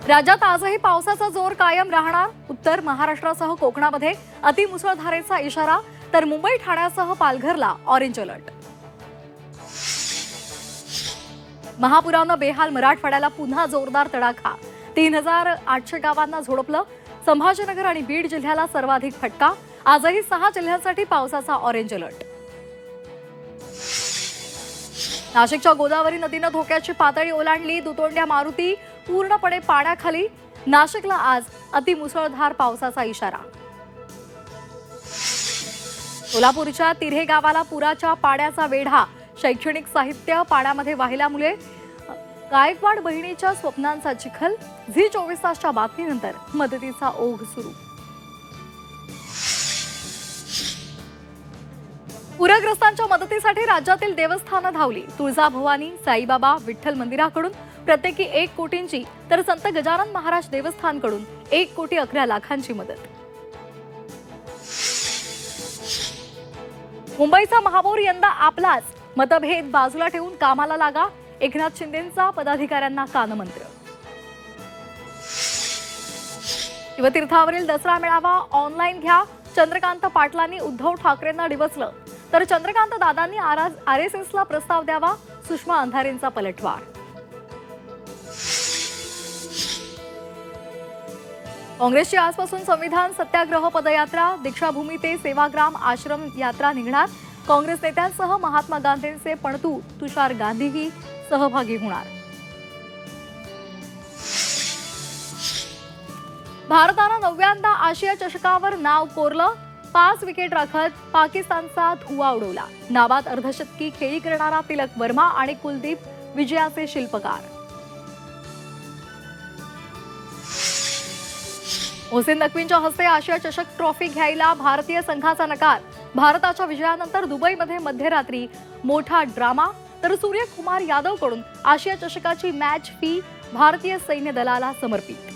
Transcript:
राज्यात आजही पावसाचा जोर कायम राहणार। उत्तर महाराष्ट्रासह कोकणामध्ये अतिमुसळधारेचा इशारा, तर मुंबई ठाण्यासह पालघरला ऑरेंज अलर्ट। महापुरानं बेहाल मराठवाड्याला पुन्हा जोरदार तडाखा। 3800 गावांना झोडपलं। संभाजीनगर आणि बीड जिल्ह्याला सर्वाधिक फटका। आजही 6 जिल्ह्यांसाठी पावसाचा ऑरेंज अलर्ट। नाशिकच्या गोदावरी नदीनं धोक्याची पातळी ओलांडली। दुतोंड्या मारुती पूर्णपणे पाण्याखाली। नाशिकला आज अतिमुसळधार पावसाचा इशारा। सोलापूरच्या तिऱ्हे गावाला पुराच्या पाण्याचा वेढा। शैक्षणिक साहित्य पाण्यामध्ये वाहिल्यामुळे गायकवाड बहिणीच्या स्वप्नांचा चिखल। झी 24 तासच्या बातमीनंतर मदतीचा ओघ सुरू। पूरग्रस्तांच्या मदतीसाठी राज्यातील देवस्थानं धावली। तुळजाभवानी, साईबाबा, विठ्ठल मंदिराकडून प्रत्येकी 1 कोटींची, तर संत गजानन महाराज देवस्थानकडून 1,11,00,000ची मदत। मुंबईचा महापौर यंदा आपलाच। मतभेद बाजूला ठेवून कामाला लागा। एकनाथ शिंदेंचा पदाधिकाऱ्यांना कानमंत्र। शिवतीर्थावरील दसरा मेळावा ऑनलाईन घ्या। चंद्रकांत पाटलांनी उद्धव ठाकरेंना डिवचलं, तर चंद्रकांत दादांनी आरएसएसला प्रस्ताव द्यावा। सुषमा अंधारेंचा पलटवार। काँग्रेसची आजपासून संविधान सत्याग्रह पदयात्रा। दीक्षाभूमी ते सेवाग्राम आश्रम यात्रा निघणार। काँग्रेस नेत्यांसह महात्मा गांधींचे पणतू तुषार गांधीही सहभागी होणार। भारतानं 9व्यांदा आशिया चषकावर नाव कोरलं। 5 विकेट राखत पाकिस्तानचा धुव्वा उडवला। नाबाद अर्धशतकी खेळी करणारा तिलक वर्मा आणि कुलदीप विजयाचे शिल्पकार। मोहसिन नकवींच्या हस्ते आशिया चषक ट्रॉफी घ्यायला भारतीय संघाचा नकार। भारताच्या विजयानंतर दुबईमध्ये मध्यरात्री मोठा ड्रामा, तर सूर्यकुमार यादवकडून आशिया चषकाची मॅच फी भारतीय सैन्य दलाला समर्पित।